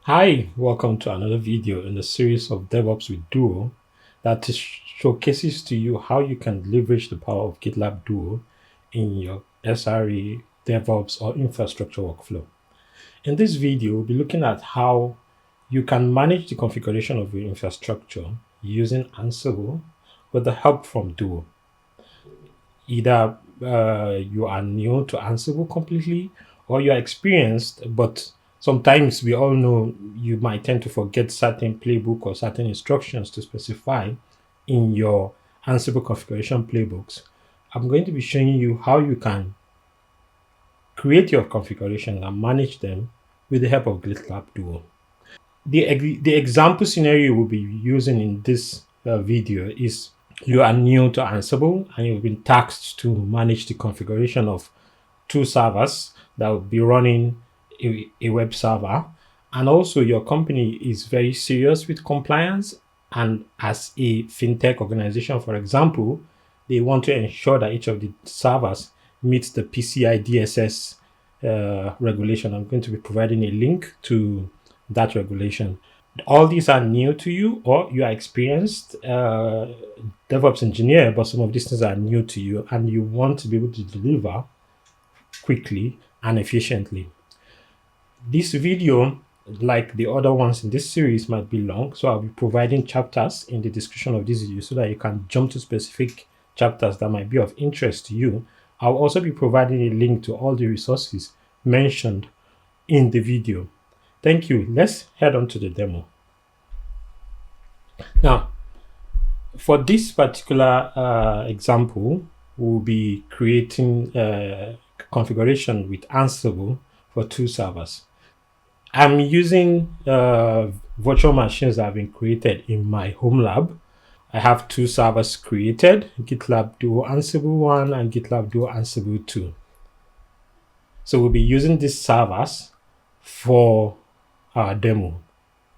Hi, welcome to another video in the series of DevOps with Duo that showcases to you how you can leverage the power of GitLab Duo in your SRE, DevOps, or infrastructure workflow. In this video, we'll be looking at how you can manage the configuration of your infrastructure using Ansible with the help from Duo. Either you are new to Ansible completely or you are experienced, but sometimes we all know you might tend to forget certain playbook or certain instructions to specify in your Ansible configuration playbooks. I'm going to be showing you how you can create your configuration and manage them with the help of GitLab Duo. The example scenario we'll be using in this video is you are new to Ansible and you've been tasked to manage the configuration of two servers that will be running a web server. And also your company is very serious with compliance. And as a fintech organization, for example, they want to ensure that each of the servers meets the PCI DSS regulation. I'm going to be providing a link to that regulation. All these are new to you, or you are experienced DevOps engineer, but some of these things are new to you and you want to be able to deliver quickly and efficiently. This video, like the other ones in this series, might be long, so I'll be providing chapters in the description of this video so that you can jump to specific chapters that might be of interest to you. I'll also be providing a link to all the resources mentioned in the video. Thank you. Let's head on to the demo. Now, for this particular example, we'll be creating a configuration with Ansible for two servers. I'm using virtual machines that have been created in my home lab. I have two servers created, GitLab Duo Ansible 1 and GitLab Duo Ansible 2. So we'll be using these servers for our demo.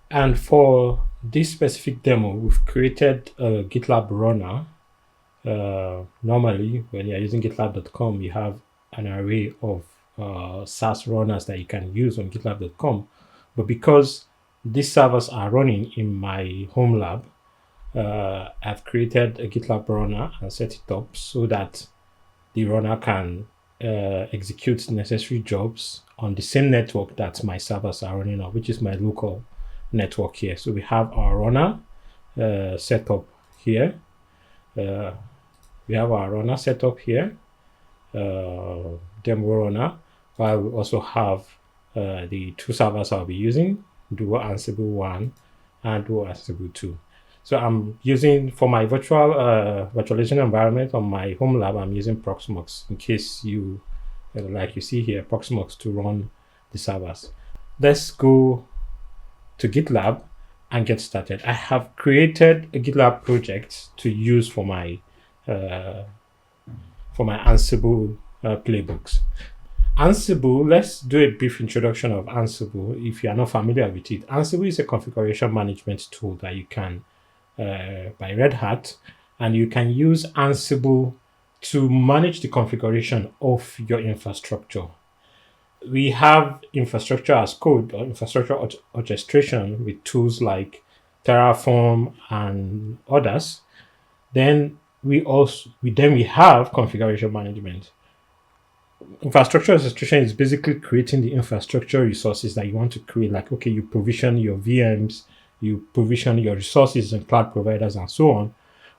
And for this specific demo, we've created a GitLab runner. Normally, when you're using GitLab.com, you have an array of SaaS runners that you can use on GitLab.com. But because these servers are running in my home lab, I've created a GitLab runner and set it up so that the runner can execute necessary jobs on the same network that my servers are running on, which is my local network here. So we have our runner set up here. We have our runner set up here, demo runner, while we also have the two servers I'll be using, Duo Ansible 1 and Duo Ansible 2. So I'm using, for my virtualization environment on my home lab, I'm using Proxmox in case you, like you see here, Proxmox to run the servers. Let's go to GitLab and get started. I have created a GitLab project to use for my Ansible playbooks. Ansible, let's do a brief introduction of Ansible if you are not familiar with it. Ansible is a configuration management tool that you can by Red Hat, and you can use Ansible to manage the configuration of your infrastructure. We have infrastructure as code or infrastructure orchestration with tools like Terraform and others. Then we have configuration management. Infrastructure orchestration is basically creating the infrastructure resources that you want to create. Like, okay, you provision your VMs, you provision your resources and cloud providers and so on.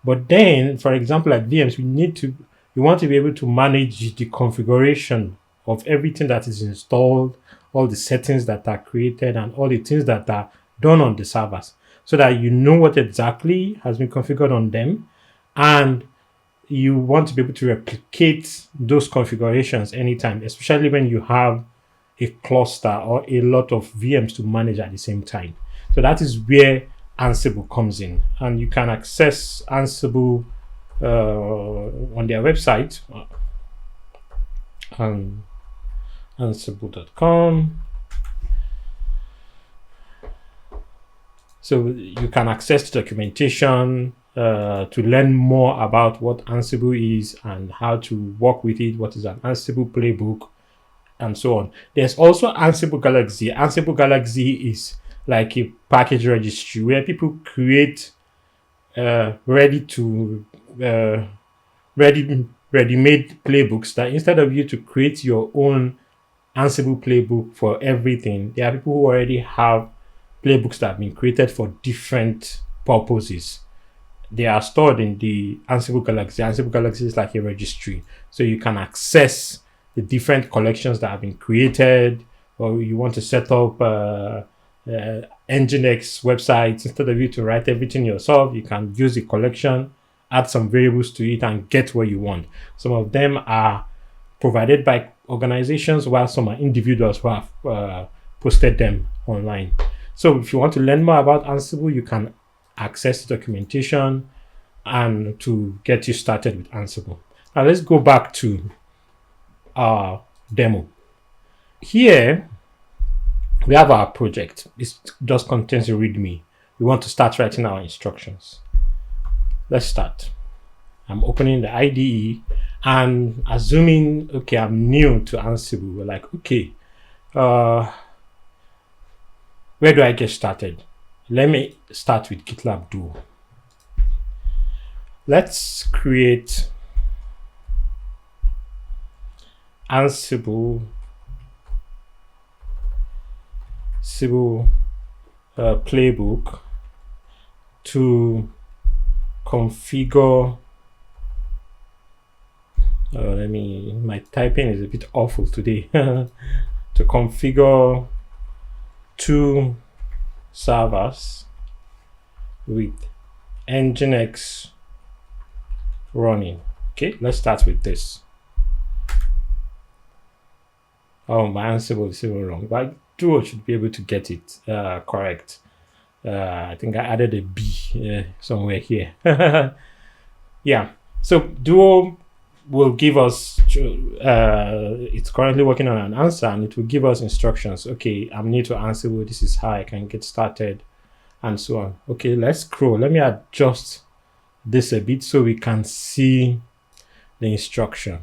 But then, for example, like VMs, you want to be able to manage the configuration of everything that is installed, all the settings that are created, and all the things that are done on the servers, so that you know what exactly has been configured on them, and you want to be able to replicate those configurations anytime, especially when you have a cluster or a lot of VMs to manage at the same time. So that is where Ansible comes in, and you can access Ansible on their website, Ansible.com. So you can access the documentation to learn more about what Ansible is and how to work with it, what is an Ansible Playbook, and so on. There's also Ansible Galaxy. Ansible Galaxy is like a package registry where people create ready-made playbooks, that instead of you to create your own Ansible playbook for everything, there are people who already have playbooks that have been created for different purposes. They are stored in the Ansible Galaxy. Ansible Galaxy is like a registry, so you can access the different collections that have been created, or you want to set up Nginx websites. Instead of you to write everything yourself, you can use the collection, add some variables to it, and get what you want. Some of them are provided by organizations, while some are individuals who have posted them online. So if you want to learn more about Ansible, you can access the documentation and to get you started with Ansible. Now let's go back to our demo. Here we have our project. It just contains a README. We want to start writing our instructions. Let's start. I'm opening the IDE and assuming, okay, I'm new to Ansible. We're like, okay, where do I get started? Let me start with GitLab Duo. Let's create Ansible playbook to configure. My typing is a bit awful today. To configure 2 servers with Nginx running. Okay, let's start with this. Oh, my Ansible is even wrong, but Duo should be able to get it correct. I think I added a B somewhere here. Yeah, so Duo will give us, it's currently working on an answer, and it will give us instructions. Okay, I'm new to Ansible, this is how I can get started, and so on. Okay, let's scroll. Let me adjust this a bit so we can see the instruction.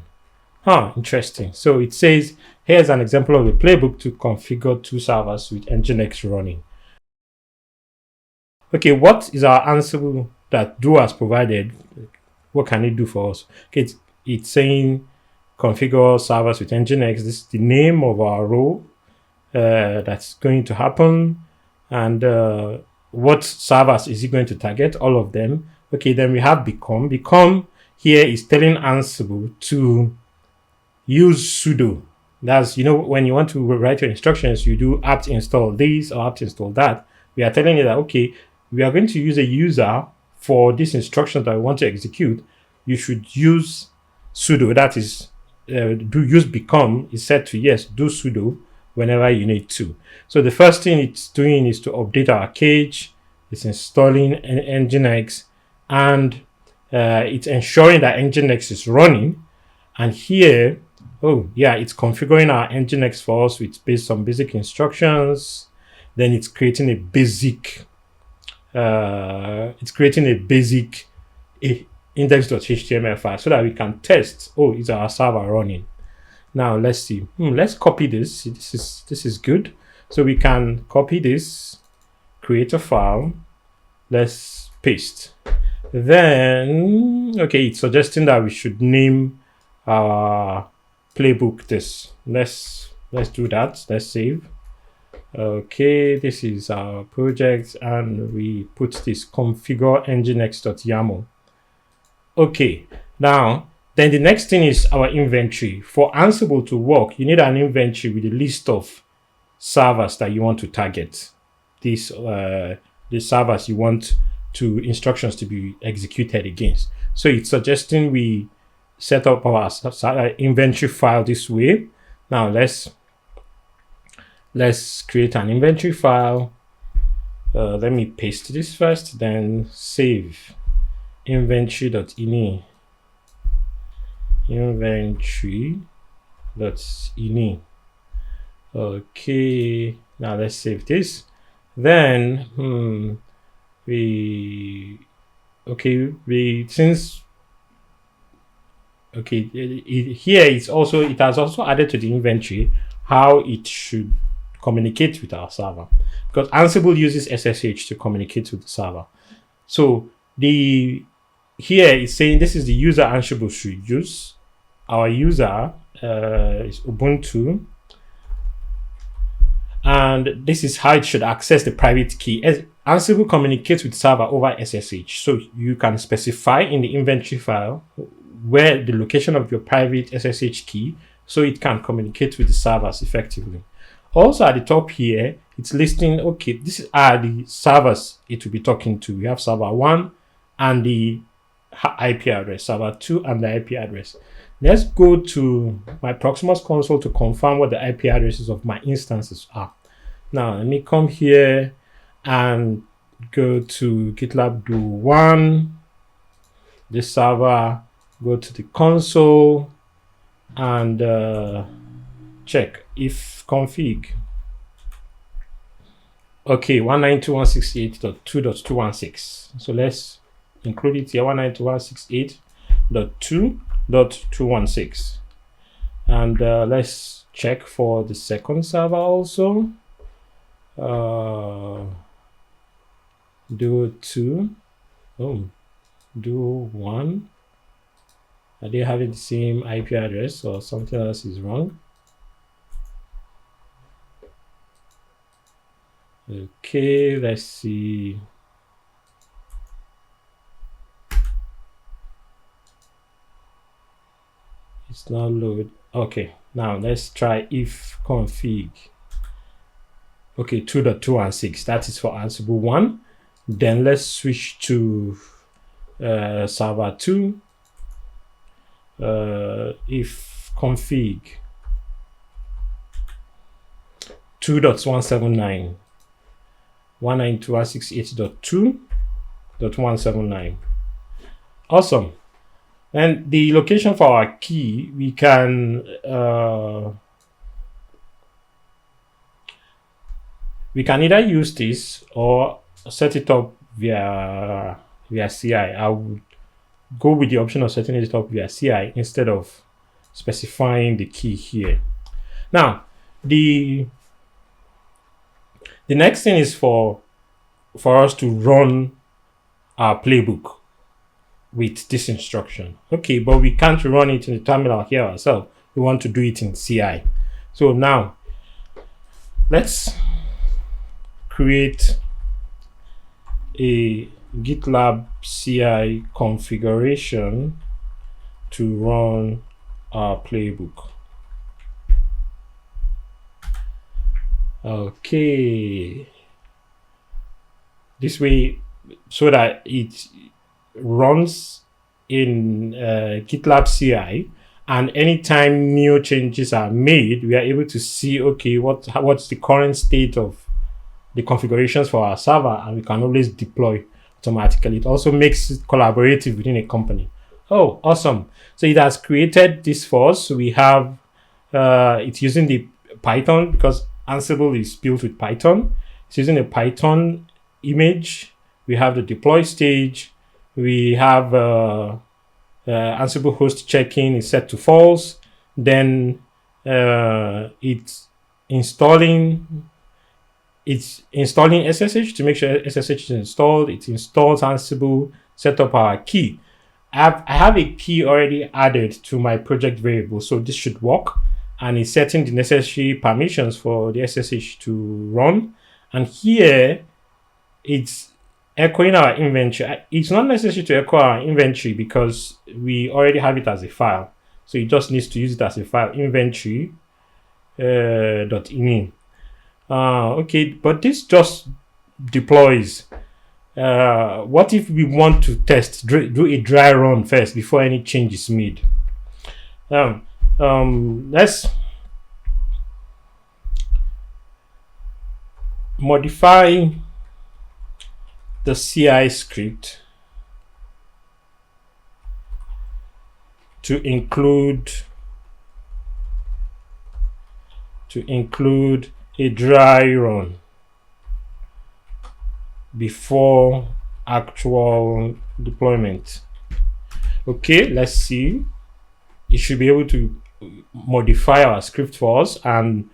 Interesting. So it says, here's an example of a playbook to configure 2 servers with Nginx running. Okay, what is our Ansible that Duo has provided? What can it do for us? Okay, it's saying configure servers with Nginx. This is the name of our role that's going to happen, and what servers is it going to target? All of them. Okay, then we have become. Become here is telling Ansible to use sudo. That's, when you want to write your instructions, you do apt install this or apt install that. We are telling you that, okay, we are going to use a user for this instruction that we want to execute. You should use sudo. That is, do use become is set to yes, do sudo whenever you need to. So the first thing it's doing is to update our cage. It's installing Nginx, and it's ensuring that Nginx is running. And here, it's configuring our Nginx for us with some basic instructions. Then it's creating a basic index.html file so that we can test, is our server running? Now let's see. Let's copy this. This is good. So we can copy this, create a file, let's paste. Then, okay, it's suggesting that we should name our playbook this. Let's do that. Let's save. Okay, this is our project, and we put this configure nginx.yaml. Okay, now then the next thing is our inventory. For Ansible to work, you need an inventory with a list of servers that you want to target. These the servers you want instructions to be executed against. So it's suggesting we set up our inventory file this way. Now let's create an inventory file. Let me paste this first, then save inventory.ini. Inventory.ini. Okay, now let's save this. Then here it has also added to the inventory how it should communicate with our server, because Ansible uses SSH to communicate with the server. So here it's saying this is the user Ansible should use. Our user is Ubuntu, and this is how it should access the private key. Ansible communicates with server over SSH, so you can specify in the inventory file where the location of your private SSH key, so it can communicate with the servers effectively. Also at the top here, it's listing, okay, these are the servers it will be talking to. We have server 1 and the IP address, server 2 and the IP address. Let's go to my Proxmox console to confirm what the IP addresses of my instances are. Now, let me come here and go to GitLab Duo 1, this server, go to the console and check if config. Okay, 192.168.2.216. So let's include it here, 192.168.2.216. And let's check for the second server also. Duo 2. Duo 1. Are they having the same IP address or something else is wrong? Okay, let's see. It's not load. Okay, now let's try if config. Okay, 2.216. That is for Ansible 1. Then let's switch to server 2. If config 2.179, 192.168.2.179. Awesome. And the location for our key, we can either use this or set it up via CI. I would go with the option of setting it up via CI instead of specifying the key here. Now, the next thing is for us to run our playbook with this instruction. Okay, but we can't run it in the terminal here ourselves. We want to do it in CI. So now, let's create a GitLab CI configuration to run our playbook. Okay, this way, so that it runs in GitLab CI, and anytime new changes are made, we are able to see, okay, what's the current state of the configurations for our server, and we can always deploy automatically. It also makes it collaborative within a company. Oh, awesome. So it has created this for us. So we have, it's using the Python, because Ansible is built with Python. It's using a Python image. We have the deploy stage. We have Ansible host check-in is set to false. Then it's installing SSH to make sure SSH is installed. It installs Ansible, set up our key. I have a key already added to my project variable, so this should work. And it's setting the necessary permissions for the SSH to run. And here, it's echoing our inventory. It's not necessary to echo our inventory because we already have it as a file. So it just needs to use it as a file, inventory .ini. Okay, but this just deploys. What if we want to test, do a dry run first before any change is made? Let's modify the CI script to include a dry run before actual deployment. Okay, let's see. It should be able to modify our script for us, and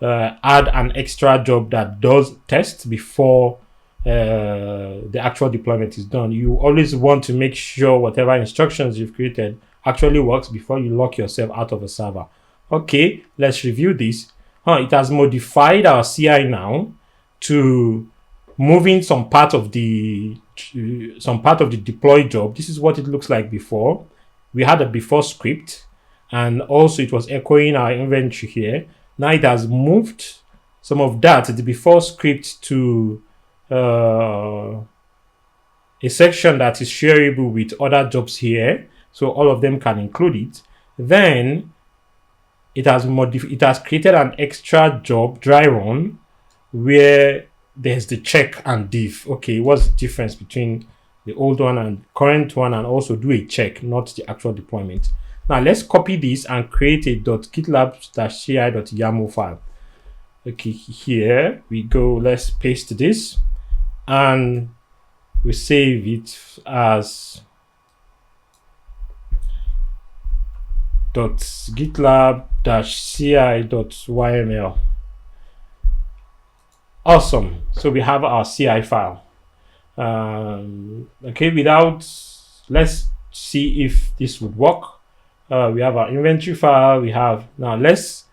add an extra job that does test before the actual deployment is done. You always want to make sure whatever instructions you've created actually works before you lock yourself out of a server. Okay, let's review this. It has modified our CI now to moving some part of the deploy job. This is what it looks like before. We had a before script, and also it was echoing our inventory here. Now it has moved some of that, the before script, to a section that is shareable with other jobs here, so all of them can include it. Then it has created an extra job, dry run, where there's the check and diff. Okay, what's the difference between the old one and current one? And also do a check, not the actual deployment. Now let's copy this and create a .gitlab-ci.yaml file. Okay, here we go. Let's paste this and we save it as .gitlab-ci.yml. Awesome. So we have our CI file. Okay, let's see if this would work. We have our inventory file. Now let's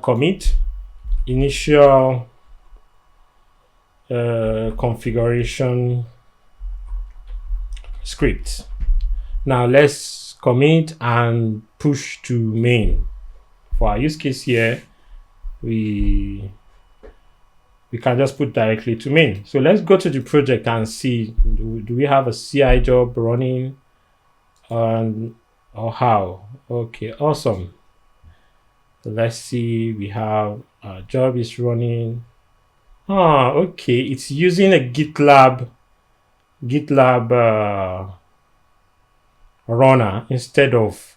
commit initial configuration script. Now let's commit and push to main. For our use case here, we can just put directly to main. So let's go to the project and see, do we have a CI job running or how? Okay, awesome. So let's see, we have our job is running. Okay, it's using a GitLab runner instead of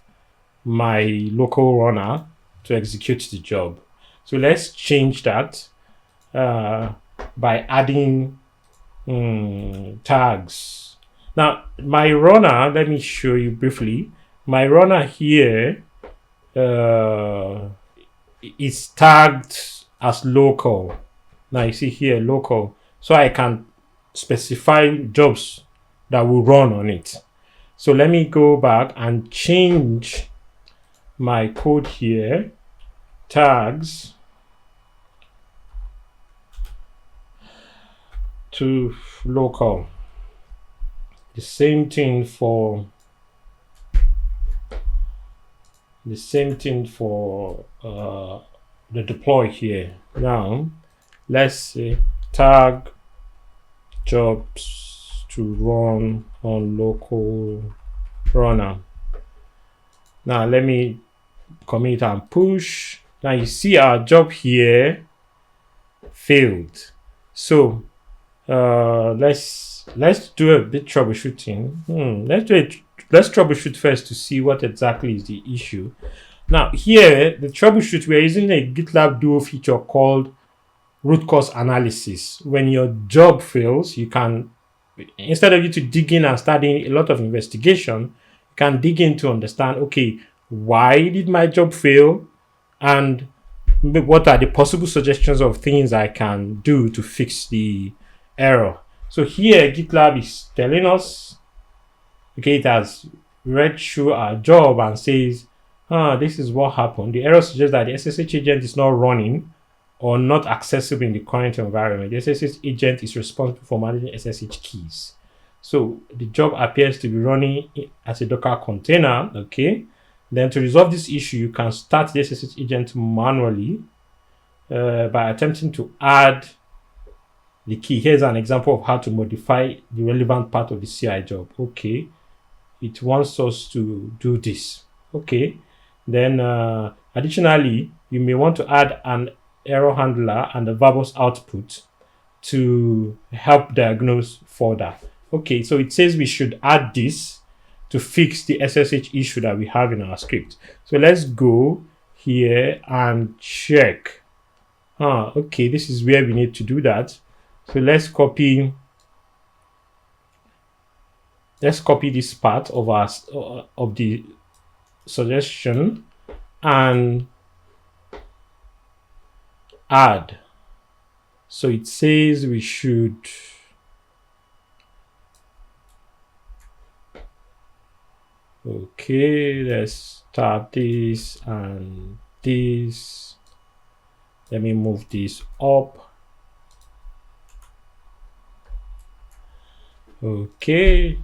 my local runner to execute the job. So let's change that by adding tags. Now my runner, let me show you briefly. My runner here is tagged as local. Now you see here local, so I can specify jobs that will run on it. So let me go back and change my code here, tags to local. The same thing for the deploy here. Now let's say tag jobs to run on local runner. Now let me commit and push. Now you see our job here failed. So let's do a bit troubleshooting. Let's troubleshoot first to see what exactly is the issue. Now here, the troubleshoot, we're using a GitLab Duo feature called root cause analysis. When your job fails, you can, instead of you to dig in and start doing a lot of investigation, you can dig in to understand, okay, why did my job fail? And what are the possible suggestions of things I can do to fix the error? So here GitLab is telling us, okay, it has read through our job and says, this is what happened. The error suggests that the SSH agent is not running or not accessible in the current environment. The SSH agent is responsible for managing SSH keys. So the job appears to be running as a Docker container. Okay. Then to resolve this issue, you can start the SSH agent manually by attempting to add the key. Here's an example of how to modify the relevant part of the CI job. Okay. It wants us to do this. Okay. Then additionally, you may want to add an error handler and a verbose output to help diagnose further. Okay, so it says we should add this to fix the SSH issue that we have in our script. So let's go here and check. Okay, this is where we need to do that. So let's copy this part of our of the suggestion and add. So it says we should okay, let's start this and this. Let me move this up. Okay.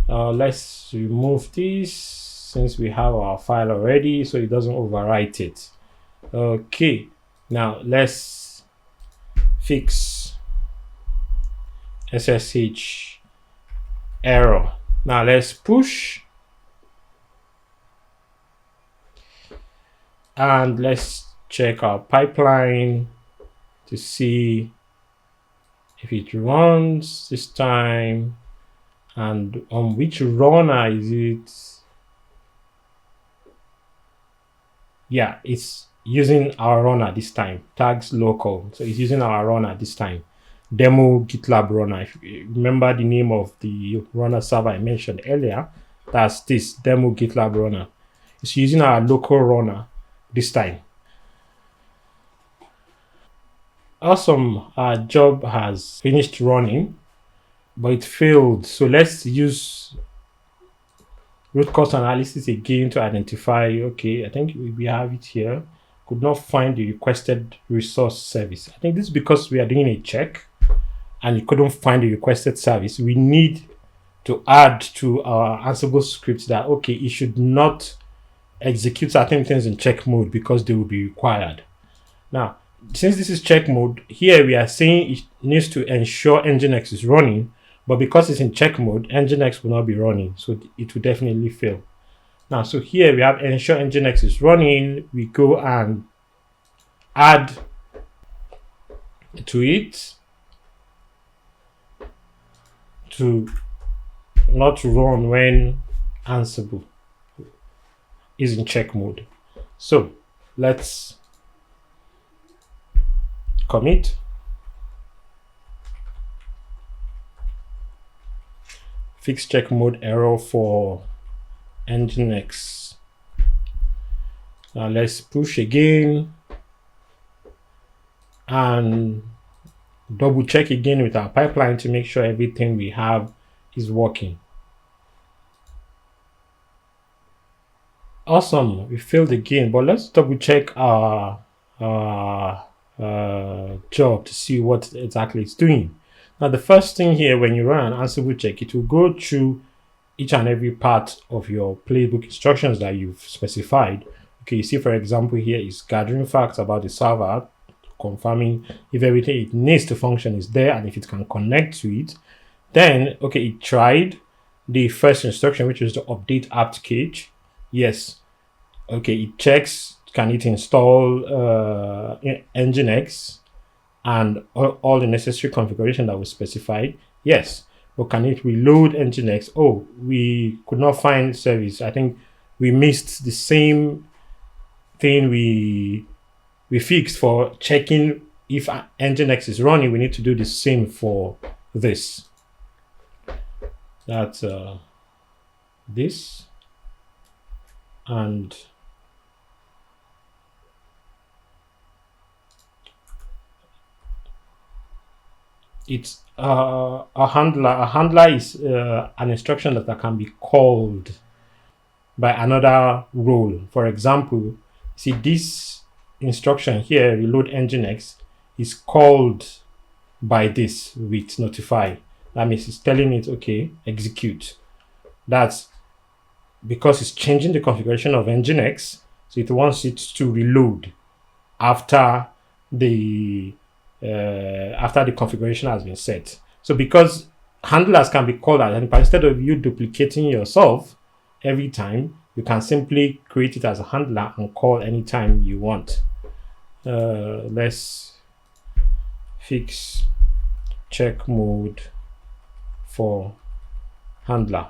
Let's remove this since we have our file already so it doesn't overwrite it. Okay. Now let's fix SSH error. Now let's push and let's check our pipeline to see if it runs this time and on which runner is it. Yeah, it's using our runner this time, tags local. So it's using our runner this time, demo GitLab runner. If you remember the name of the runner server I mentioned earlier, that's this demo GitLab runner. It's using our local runner this time. Awesome, our job has finished running, but it failed. So let's use root cause analysis again to identify, okay, I think we have it here. Could not find the requested resource service. I think this is because we are doing a check and you couldn't find the requested service. We need to add to our Ansible script that, okay, it should not execute certain things in check mode because they will be required. Now, since this is check mode, here we are saying it needs to ensure Nginx is running, but because it's in check mode, Nginx will not be running, so it will definitely fail. Now, so here we have ensure Nginx is running. We go and add to it to not run when Ansible is in check mode. So let's commit. Fix check mode error for Nginx. Now let's push again and double check again with our pipeline to make sure everything we have is working. Awesome, we failed again, but let's double check our job to see what exactly it's doing. Now, the first thing here, when you run an Ansible check, it will go through each and every part of your playbook instructions that you've specified. Okay, you see, for example, here is gathering facts about the server, confirming if everything it needs to function is there and if it can connect to it. Then, okay, it tried the first instruction, which is to update apt cache. Yes. Okay, it checks, can it install Nginx and all the necessary configuration that was specified? Yes. But can it reload Nginx? Oh, we could not find service. I think we missed the same thing we fixed for checking if Nginx is running. We need to do the same for this. That's this. And it's a handler. A handler is an instruction that can be called by another role. For example, see this instruction here, reload Nginx, is called by this with notify. That means it's telling it, okay, execute. That's because it's changing the configuration of Nginx, so it wants it to reload after the configuration has been set. So because handlers can be called at any point, instead of you duplicating yourself every time, you can simply create it as a handler and call anytime you want. Let's fix check mode for handler.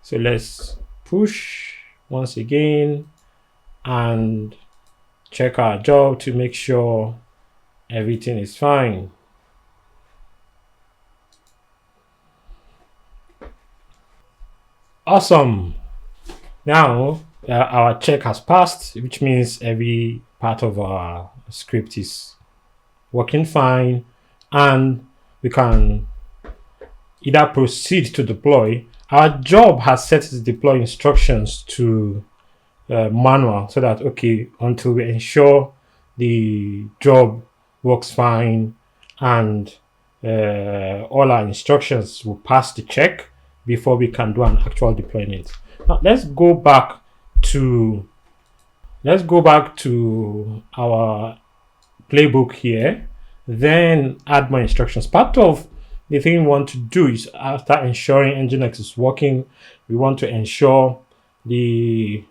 So let's push once again and check our job to make sure everything is fine. Awesome. Now our check has passed, which means every part of our script is working fine, and we can either proceed to deploy. Our job has set the deploy instructions to manual, so that until we ensure the job works fine and all our instructions will pass the check before we can do an actual deployment. Now let's go back to our playbook here, then add more instructions. Part of the thing we want to do is, after ensuring Nginx is working, we want to ensure the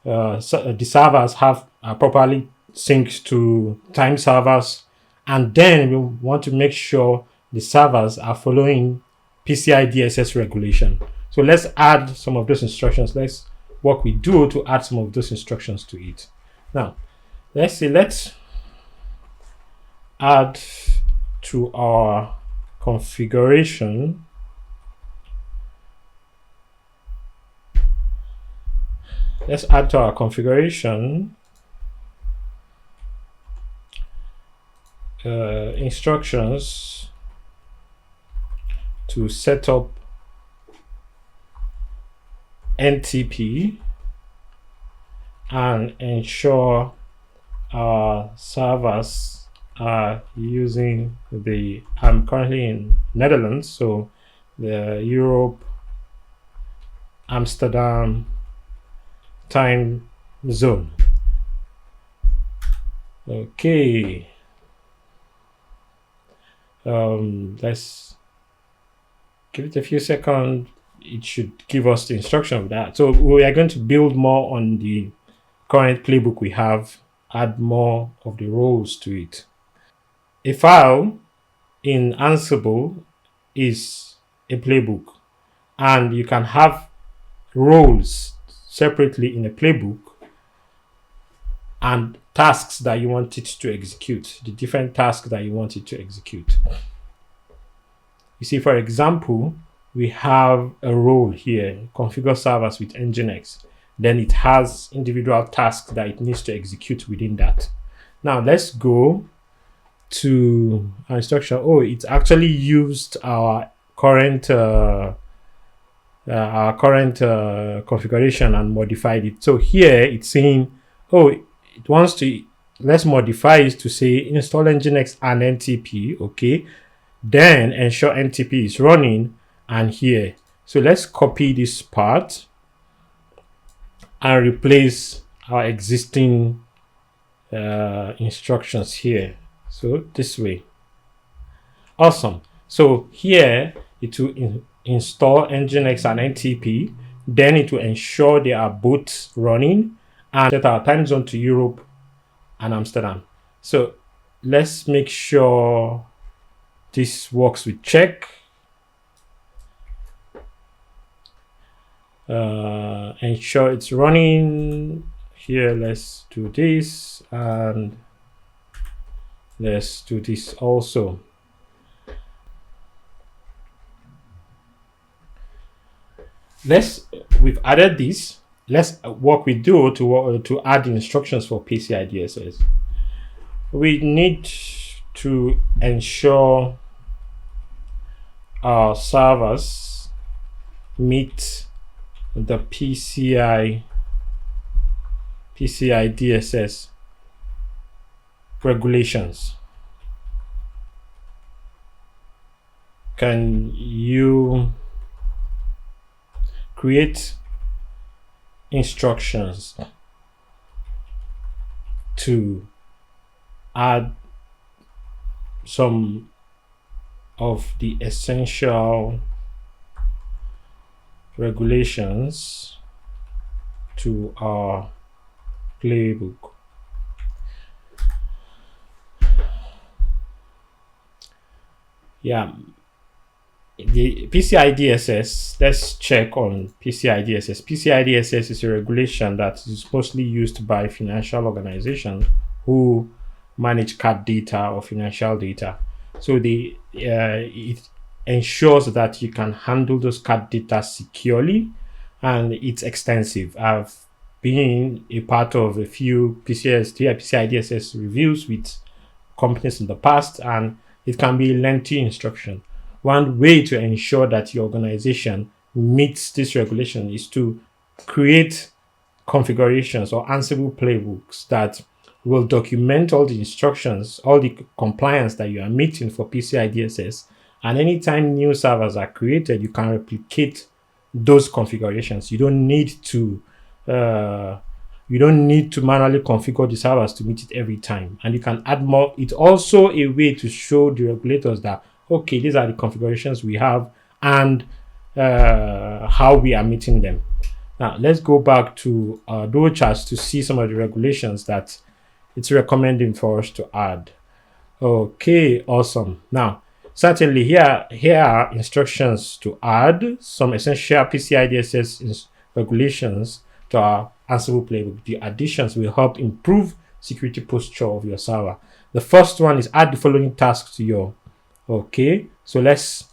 servers are properly synced to time servers, and then we want to make sure the servers are following PCI DSS regulation. So let's add some of those instructions. Let's work with Duo to add some of those instructions to it. Now, let's add to our configuration. Let's add to our configuration instructions to set up NTP and ensure our servers are using I'm currently in Netherlands, so the Europe, Amsterdam time zone. Okay. Let's give it a few seconds. It should give us the instruction of that. So we are going to build more on the current playbook we have, add more of the roles to it. A file in Ansible is a playbook, and you can have roles separately in a playbook and tasks that you want it to execute, the different tasks that you want it to execute. You see, for example, we have a role here, configure servers with Nginx. Then it has individual tasks that it needs to execute within that. Now let's go to our instruction. Oh, it's actually used our current configuration and modified it. So here it's saying, it wants to, let's modify it to say install Nginx and NTP. Okay, then ensure NTP is running, and here. So let's copy this part and replace our existing instructions here. So this way. Awesome. So here it will install Nginx and NTP. Then it will ensure they are both running and set our time zone to Europe and Amsterdam. So let's make sure this works with check. Ensure it's running. Here, let's do this, and let's do this also. We've added this. Let's work with Duo to add instructions for PCI DSS. We need to ensure our servers meet the PCI DSS regulations. Can you create instructions to add some of the essential regulations to our playbook? Yeah, the PCI DSS, let's check on PCI DSS. PCI DSS is a regulation that is mostly used by financial organizations who manage card data or financial data. So it ensures that you can handle those card data securely, and it's extensive. I've being a part of a few PCI DSS reviews with companies in the past, and it can be a lengthy instruction. One way to ensure that your organization meets this regulation is to create configurations or Ansible playbooks that will document all the instructions, all the compliance that you are meeting for PCI DSS. And anytime new servers are created, you can replicate those configurations. You don't need to manually configure the servers to meet it every time. And you can add more. It's also a way to show the regulators that, okay, these are the configurations we have and how we are meeting them. Now, let's go back to our Duo charts to see some of the regulations that it's recommending for us to add. Okay, awesome. Now, certainly here are instructions to add some essential PCI DSS regulations to our Ansible playbook. The additions will help improve security posture of your server. The first one is add the following tasks to your. Okay, so let's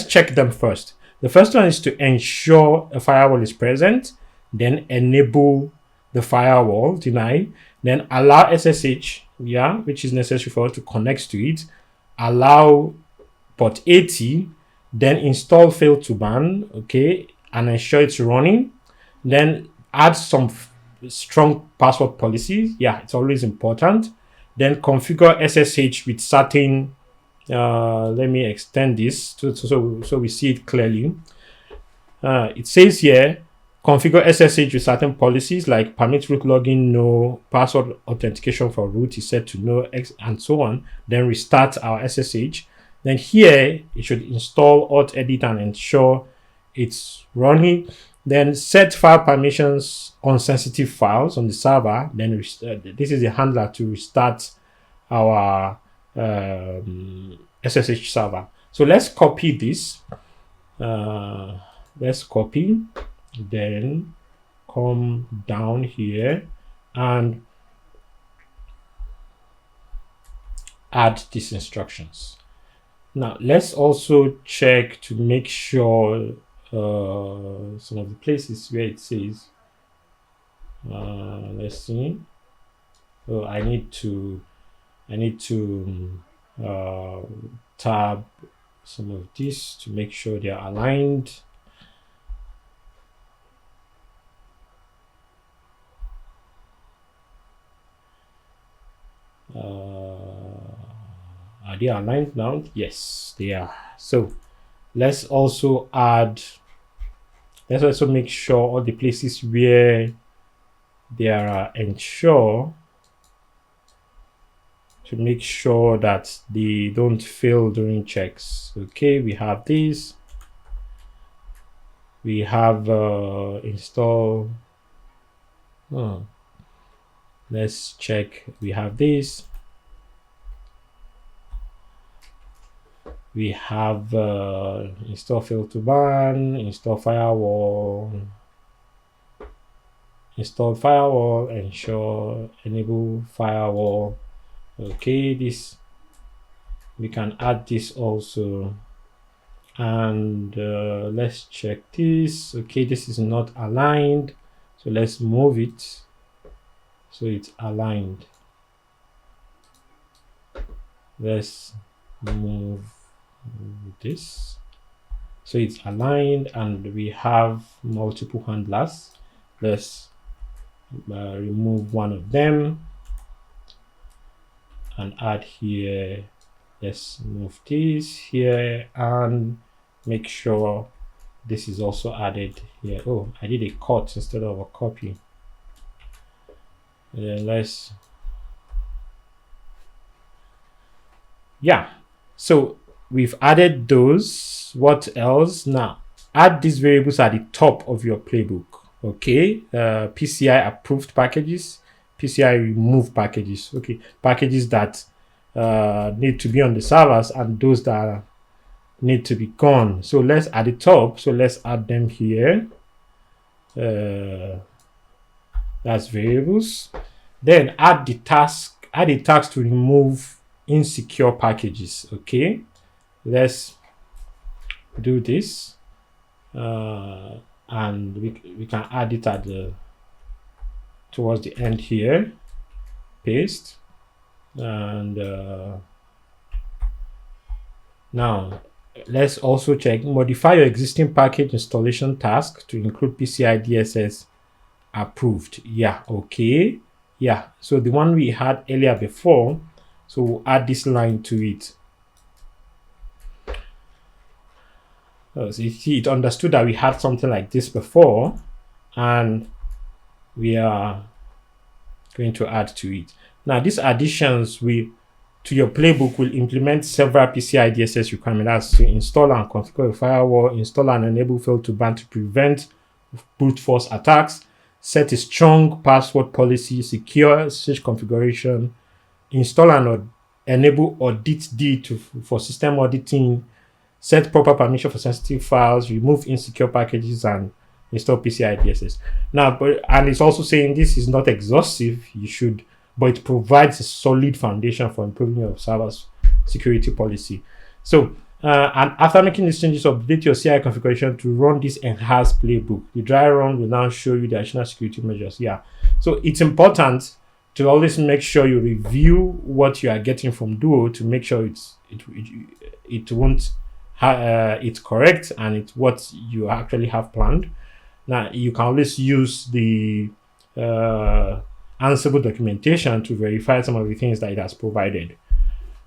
check them first. The first one is to ensure a firewall is present, then enable the firewall, deny, then allow SSH, which is necessary for us to connect to it, allow port 80, then install fail to ban, okay, and ensure it's running, then add some strong password policies. Yeah, it's always important. Then configure SSH with certain let me extend this so we see it clearly. It says here, configure SSH with certain policies like permit root login, no, password authentication for root is set to no, and so on. Then restart our SSH. Then here, it should install auth edit and ensure it's running. Then set file permissions on sensitive files on the server. Then this is a handler to restart our SSH server. So let's copy this. Let's copy, then come down here and add these instructions. Now let's also check to make sure some of the places where it says let's see. So I need to tab some of these to make sure they are aligned. Are they aligned now? Yes, they are. So let's also make sure all the places where there are ensure to make sure that they don't fail during checks. Okay, we have these. We have install. Let's check. We have this. We have install fail to ban, install firewall, ensure enable firewall. Okay, this we can add this also, and let's check this. Okay, this is not aligned, so let's move it so it's aligned. Let's move this so it's aligned, and we have multiple handlers. Let's remove one of them and add here. Let's move this here and make sure this is also added here. Oh, I did a cut instead of a copy. Let's so we've added those. What else? Now add these variables at the top of your playbook. Okay, PCI approved packages, PCI remove packages. Okay, packages that need to be on the servers and those that need to be gone. So let's add the top. So let's add them here. That's variables. Then add the task. Add a task to remove insecure packages. Okay, let's do this, and we can add it at the towards the end here, paste, and now let's also check modify your existing package installation task to include PCI DSS approved. Yeah, okay. Yeah, so the one we had earlier before, so we'll add this line to it. So you see, it understood that we had something like this before, and we are going to add to it. Now, these additions to your playbook will implement several PCI DSS requirements. That's to install and configure a firewall, install and enable fail to ban to prevent brute force attacks, set a strong password policy, secure switch configuration, install and enable audit D for system auditing, set proper permission for sensitive files, remove insecure packages, and install PCI DSS. Now, and it's also saying this is not exhaustive. But it provides a solid foundation for improving your server's security policy. So, and after making these changes, update your CI configuration to run this enhanced playbook. The dry run will now show you the additional security measures. Yeah. So it's important to always make sure you review what you are getting from Duo to make sure it's correct and it's what you actually have planned. Now you can always use the Ansible documentation to verify some of the things that it has provided.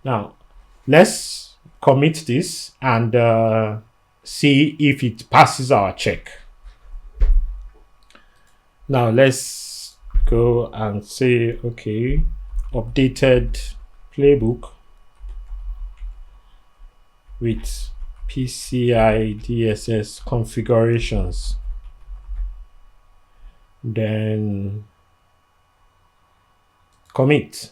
Now, let's commit this and see if it passes our check. Now, let's go and say, okay, updated playbook with PCI DSS configurations. Then commit.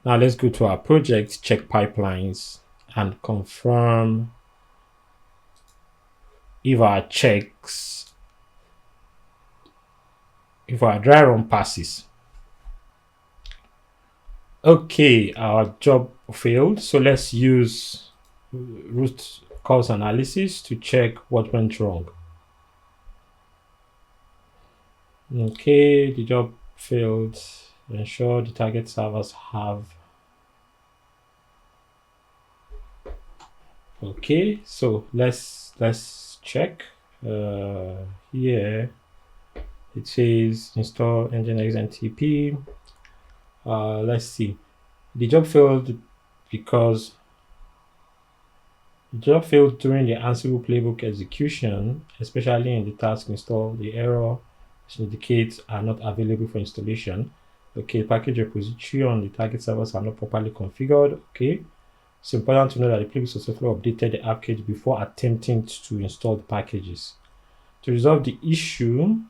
Now let's go to our project, check pipelines, and confirm if our dry run passes. Okay, our job failed, so let's use root cause analysis to check what went wrong. Okay, the job failed. Ensure the target servers have. Okay, so let's check. Here it says install Nginx NTP. Let's see. The job failed because during the Ansible Playbook execution, especially in the task install. The error indicates are not available for installation. Okay, package repository on the target servers are not properly configured. Okay, it's important to know that the playbook successfully updated the app cage before attempting to install the packages. To resolve the issue,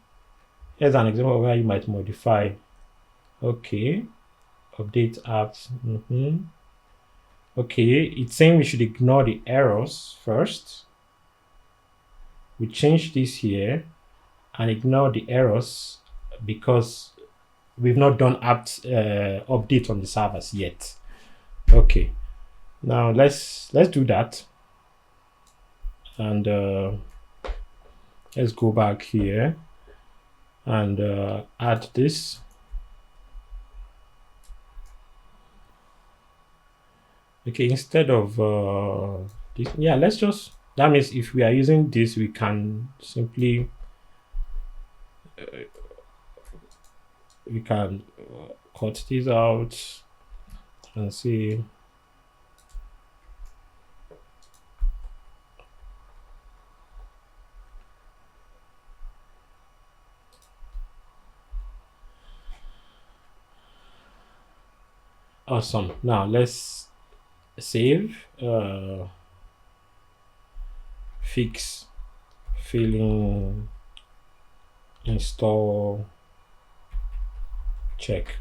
here's an example of where you might modify. Okay, update apps. Okay, it's saying we should ignore the errors first. We change this here and ignore the errors because we've not done apt update on the servers yet. Okay, now let's do that, and let's go back here and add this. Okay, instead of this, yeah, let's just, that means if we are using this, we can simply we can cut this out and see. Awesome. Now let's save, fix, failing, install, check.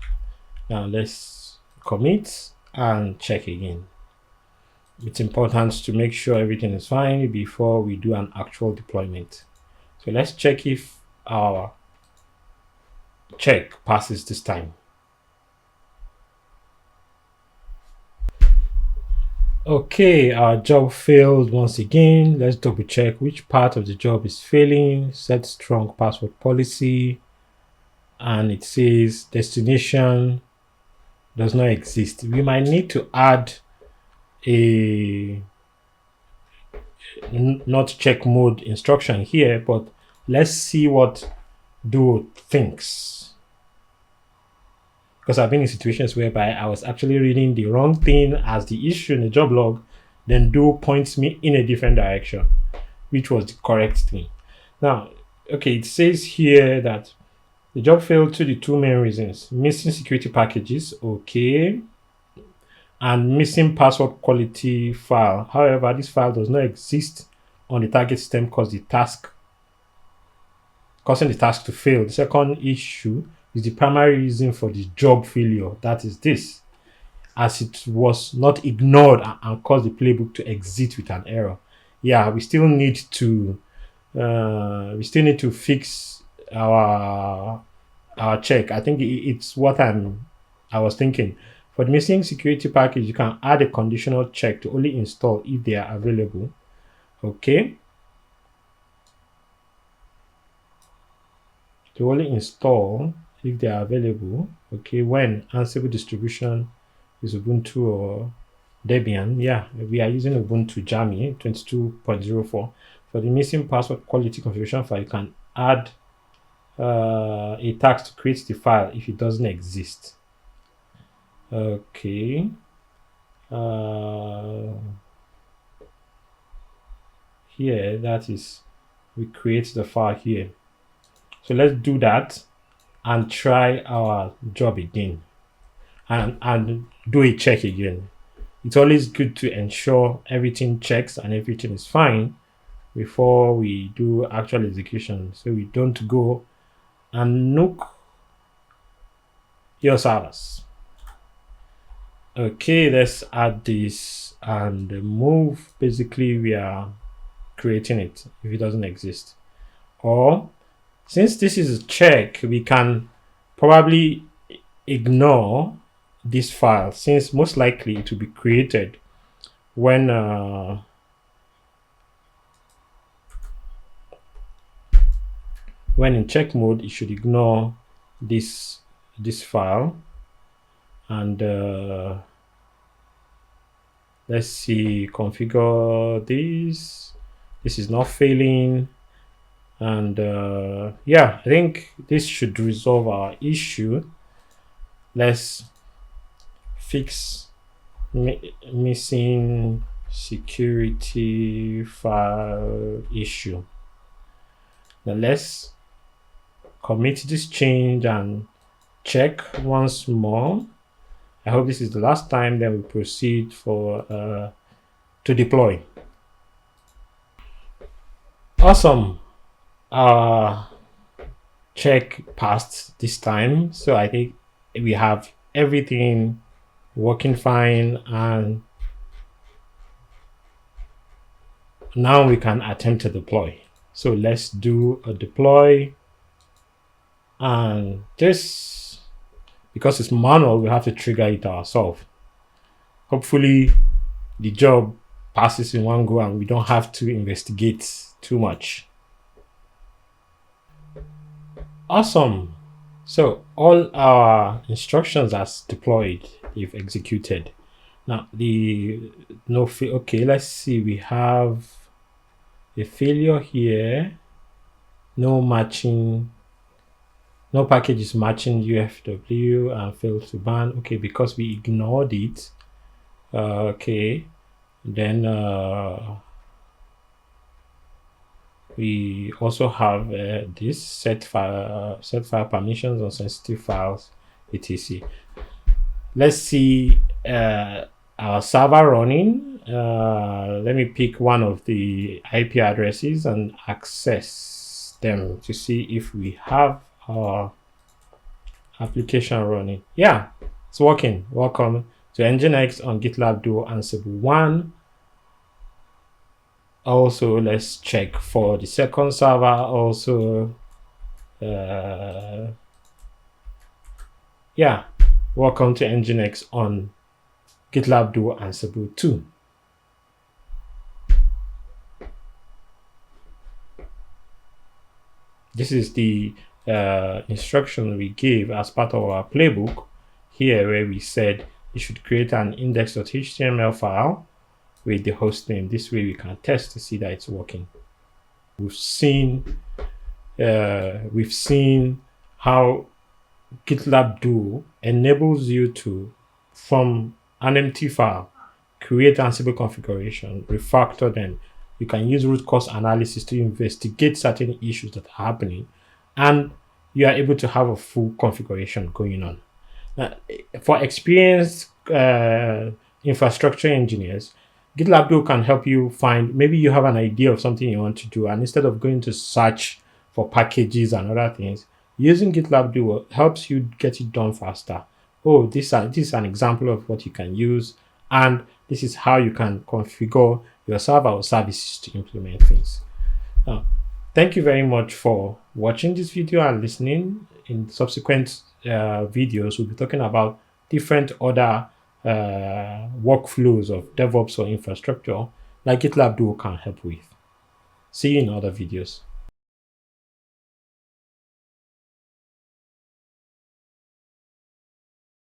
Now let's commit and check again. It's important to make sure everything is fine before we do an actual deployment. So let's check if our check passes this time. Okay, our job failed once again. Let's double check which part of the job is failing. Set strong password policy. And it says destination does not exist. We might need to add a not check mode instruction here, but let's see what Duo thinks. Because I've been in situations whereby I was actually reading the wrong thing as the issue in the job log, then Duo points me in a different direction, which was the correct thing. Now, okay, it says here that the job failed to the two main reasons: missing security packages, okay, and missing password quality file. However, this file does not exist on the target system causing the task to fail. The second issue is the primary reason for the job failure. That is this, as it was not ignored and caused the playbook to exit with an error. Yeah, we still need to fix our check. I think it's what I was thinking. For the missing security package, you can add a conditional check to only install if they are available. Okay. To only install if they are available. Okay. When Ansible distribution is Ubuntu or Debian. Yeah, we are using Ubuntu Jammy 22.04. For the missing password quality configuration file, you can add a task to create the file if it doesn't exist. Okay. Here, that is, we create the file here. So let's do that and try our job again and do a check again. It's always good to ensure everything checks and everything is fine before we do actual execution, so we don't go and nuke your servers. Okay, let's add this and move. Basically, we are creating it if it doesn't exist. Or since this is a check, we can probably ignore this file, since most likely it will be created when in check mode. It should ignore this file. And let's see, configure this. This is not failing. And yeah, I think this should resolve our issue. Let's fix missing security file issue. Now let's commit this change and check once more. I hope this is the last time. Then we proceed for to deploy. Awesome. Check passed this time, so I think we have everything working fine, and now we can attempt to deploy. So let's do a deploy, and this, because it's manual, we have to trigger it ourselves. Hopefully the job passes in one go and we don't have to investigate too much. Awesome. So all our instructions are deployed, they've executed. Now okay, let's see, we have a failure here. No package is matching UFW and failed to ban. Okay, because we ignored it. Okay, then we also have this set file permissions on sensitive files, etc. Let's see our server running. Let me pick one of the IP addresses and access them to see if we have our application running. Yeah, it's working. Welcome to Nginx on GitLab Duo Ansible 1. Also, let's check for the second server. Also, yeah, welcome to Nginx on GitLab Duo Ansible 2. This is the instruction we gave as part of our playbook here, where we said you should create an index.html file with the host name. This way we can test to see that it's working. We've seen how GitLab Duo enables you to, from an empty file, create Ansible configuration, refactor them. You can use root cause analysis to investigate certain issues that are happening, and you are able to have a full configuration going on. Now, for experienced infrastructure engineers, GitLab Duo can help you find, maybe you have an idea of something you want to do, and instead of going to search for packages and other things, using GitLab Duo helps you get it done faster. Oh, this is an example of what you can use, and this is how you can configure your server or services to implement things. Now, thank you very much for watching this video and listening. In subsequent videos, we'll be talking about different other workflows of DevOps or infrastructure like GitLab Duo can help with. See you in other videos.